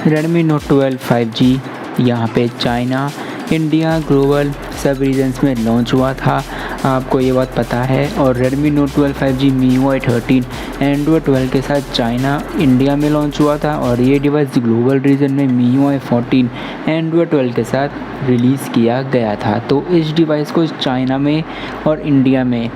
Redmi Note 12 5G यहाँ पे China, India, global सब रीजन्स में लॉन्च हुआ था, आपको ये बात पता है। और Redmi Note 12 5G MIUI 13 Android 12 के साथ चाइना, इंडिया में लॉन्च हुआ था और ये डिवाइस ग्लोबल रीजन में MIUI 14 Android 12 के साथ रिलीज़ किया गया था। तो इस डिवाइस को चाइना में और इंडिया में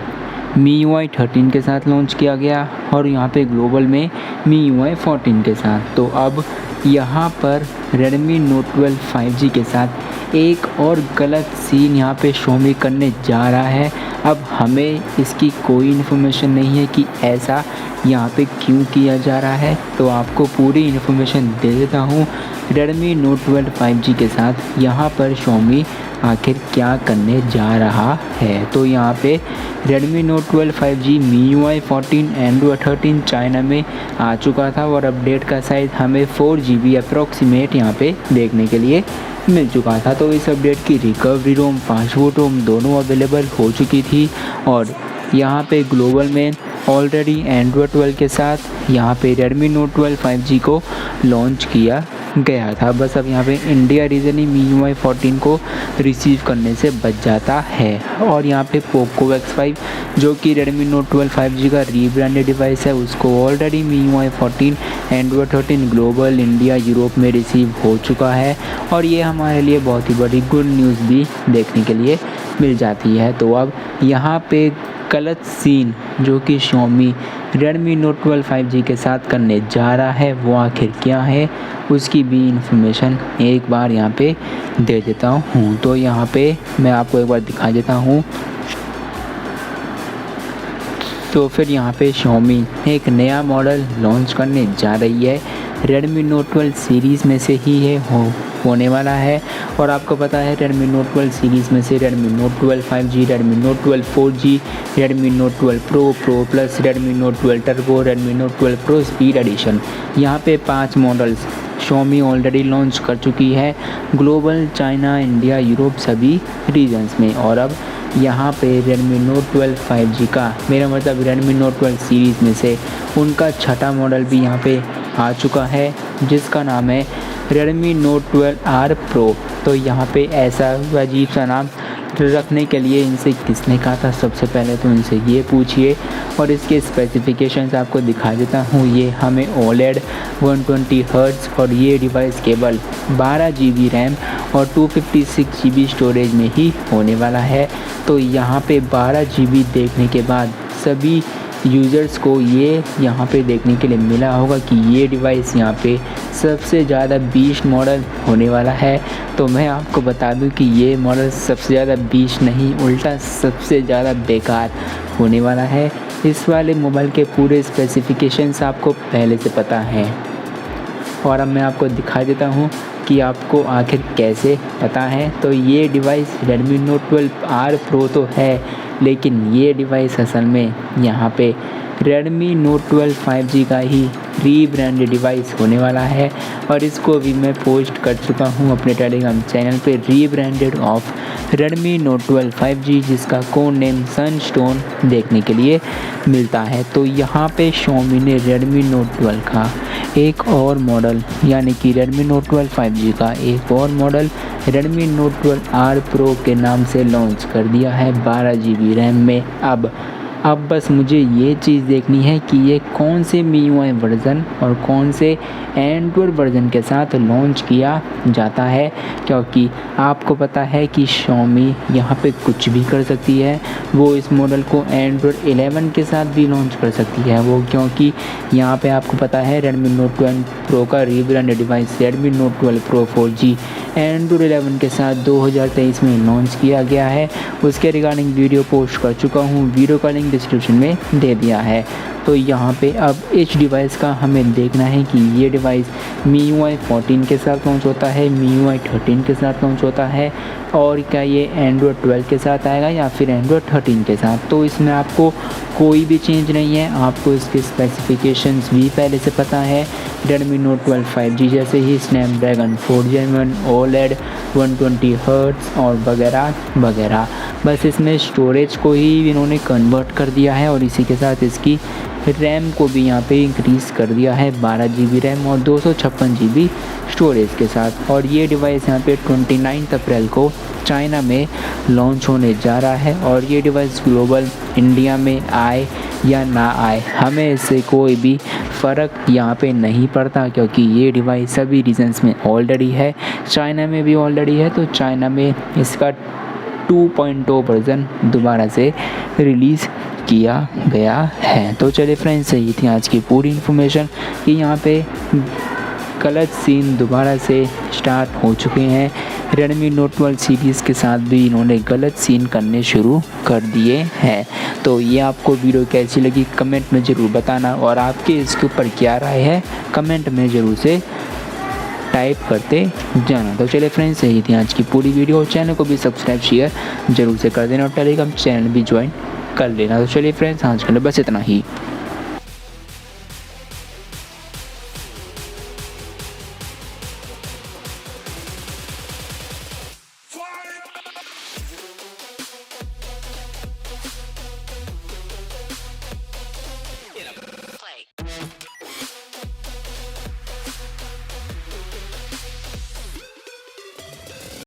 MIUI 13 के साथ लॉन्च किया गया और यहाँ पे ग्लोबल में MIUI 14 के साथ। तो अब यहाँ पर Redmi Note 12 5G के साथ एक और गलत सीन यहाँ पे Xiaomi करने जा रहा है। अब हमें इसकी कोई इन्फॉर्मेशन नहीं है कि ऐसा यहाँ पे क्यों किया जा रहा है, तो आपको पूरी इन्फॉर्मेशन दे देता हूँ। Redmi Note 12 5G के साथ यहाँ पर Xiaomi आखिर क्या करने जा रहा है। तो यहाँ पे Redmi Note 12 5G MIUI 14 Android 13 China में आ चुका था और अपडेट का साइज़ हमें 4GB अप्रॉक्सीमेट यहाँ पे देखने के लिए मिल चुका था। तो इस अपडेट की रिकवरी रोम 5 रोम दोनों अवेलेबल हो चुकी थी और यहाँ पे ग्लोबल में ऑलरेडी Android 12 के साथ यहाँ पे Redmi Note 12 5G को लॉन्च किया गया था। बस अब यहाँ पे इंडिया रीजन ही MIUI 14 को रिसीव करने से बच जाता है। और यहाँ पे Poco X5 जो कि Redmi Note 12 5G का रीब्रांडेड डिवाइस है, उसको already MIUI 14 Android 13 global, India, Europe में रिसीव हो चुका है और ये हमारे लिए बहुत ही बड़ी गुड न्यूज़ भी देखने के लिए मिल जाती है। तो अब यहाँ पे गलत सीन जो कि Xiaomi Redmi Note 12 5G के साथ करने जा रहा है वो आखिर क्या है, उसकी भी इंफॉर्मेशन एक बार यहाँ पे दे देता हूँ। तो यहाँ पे मैं आपको एक बार दिखा देता हूँ। तो फिर यहाँ पे Xiaomi एक नया मॉडल लॉन्च करने जा रही है, Redmi Note 12 सीरीज़ में से ही है होने वाला है। और आपको पता है Redmi Note 12 सीरीज़ में से Redmi Note 12 5G, Redmi Note 12 4G, Redmi Note 12 Pro, Pro Plus, Redmi Note 12 Turbo, Redmi Note 12 Pro Speed Edition, यहाँ पे 5 मॉडल्स Xiaomi ऑलरेडी लॉन्च कर चुकी है ग्लोबल, चाइना, इंडिया, यूरोप सभी रीजन्स में। और अब यहाँ पे Redmi Note 12 5G का, मेरा मतलब Redmi Note 12 सीरीज़ में से उनका छठा मॉडल भी यहाँ पे आ चुका है जिसका नाम है Redmi Note 12R Pro। तो यहाँ पे ऐसा अजीब सा नाम रखने के लिए इनसे किसने कहा था, सबसे पहले तो इनसे ये पूछिए। और इसके स्पेसिफिकेशंस आपको दिखा देता हूँ। ये हमें OLED 120 हर्ट्ज़ और ये डिवाइस केवल 12GB रैम और 256GB स्टोरेज में ही होने वाला है। तो यहाँ पे 12GB देखने के बाद सभी यूज़र्स को ये यहाँ पे देखने के लिए मिला होगा कि ये डिवाइस यहाँ पे सबसे ज़्यादा बीस्ट मॉडल होने वाला है। तो मैं आपको बता दूं कि ये मॉडल सबसे ज़्यादा बीस्ट नहीं, उल्टा सबसे ज़्यादा बेकार होने वाला है। इस वाले मोबाइल के पूरे स्पेसिफिकेशंस आपको पहले से पता हैं और अब मैं आपको दिखा देता हूँ कि आपको आखिर कैसे पता है। तो ये device Redmi Note 12R Pro तो है, लेकिन ये डिवाइस असल में यहाँ पे Redmi Note 12 5G का ही रीब्रांडेड डिवाइस होने वाला है और इसको भी मैं पोस्ट कर चुका हूँ अपने टेलीग्राम चैनल पे, rebranded of Redmi Note 12 5G जिसका कोड नेम सनस्टोन देखने के लिए मिलता है। तो यहाँ पे Xiaomi ने Redmi Note 12 का एक और मॉडल यानी कि Redmi Note 12 5G का एक और model Redmi Note 12R Pro के नाम से लॉन्च कर दिया है 12GB रैम में। अब बस मुझे ये चीज़ देखनी है कि ये कौन से MIUI वर्ज़न और कौन से एंड्रॉयड वर्ज़न के साथ लॉन्च किया जाता है, क्योंकि आपको पता है कि Xiaomi यहाँ पे कुछ भी कर सकती है। वो इस मॉडल को Android 11 के साथ भी लॉन्च कर सकती है वो, क्योंकि यहाँ पे आपको पता है Redmi Note 12 Pro का rebranded device Redmi Note 12 Pro 4G Android 11 के साथ 2023 में लॉन्च किया गया है। उसके रिगार्डिंग वीडियो पोस्ट कर चुका हूँ, वीडियो का लिंक डिस्क्रिप्शन में दे दिया है। तो यहाँ पे अब इस डिवाइस का हमें देखना है कि ये डिवाइस MIUI 14 के साथ लॉन्च होता है, MIUI 13 के साथ लॉन्च होता है और क्या ये Android 12 के साथ आएगा या फिर Android 13 के साथ। तो इसमें आपको कोई भी चेंज नहीं है, आपको इसके स्पेसिफिकेशंस भी पहले से पता है। Redmi Note 12 5G जैसे ही Snapdragon 4 Gen 1 OLED 120 हर्ट्ज़ और वगैरह वगैरह। बस इसमें स्टोरेज को ही इन्होंने कन्वर्ट कर दिया है और इसी के साथ इसकी रैम को भी यहाँ पे इंक्रीज़ कर दिया है 12 GB रैम और 256 GB स्टोरेज के साथ। और ये डिवाइस यहाँ पे 29 अप्रैल को चाइना में लॉन्च होने जा रहा है और ये डिवाइस ग्लोबल इंडिया में आए या ना आए हमें इससे कोई भी फ़र्क यहाँ पे नहीं पड़ता, क्योंकि ये डिवाइस सभी रीजन्स में ऑलरेडी है, चाइना में भी ऑलरेडी है। तो चाइना में इसका 2.0 वर्जन दोबारा से रिलीज़ किया गया है। तो चलिए फ्रेंड्स, यही थी आज की पूरी इन्फॉर्मेशन कि यहाँ पे गलत सीन दोबारा से स्टार्ट हो चुके हैं। Redmi Note 12 सीरीज़ के साथ भी इन्होंने गलत सीन करने शुरू कर दिए हैं। तो ये आपको वीडियो कैसी लगी कमेंट में ज़रूर बताना और आपके इसके ऊपर क्या राय है कमेंट में ज़रूर से टाइप करते जाना। तो चलिए फ्रेंड्स, यही थी आज की पूरी वीडियो। चैनल को भी सब्सक्राइब शेयर ज़रूर से कर देना और टेलीग्राम चैनल भी ज्वाइन कर लेना। तो चलिए फ्रेंड्स, आज के लिए बस इतना ही।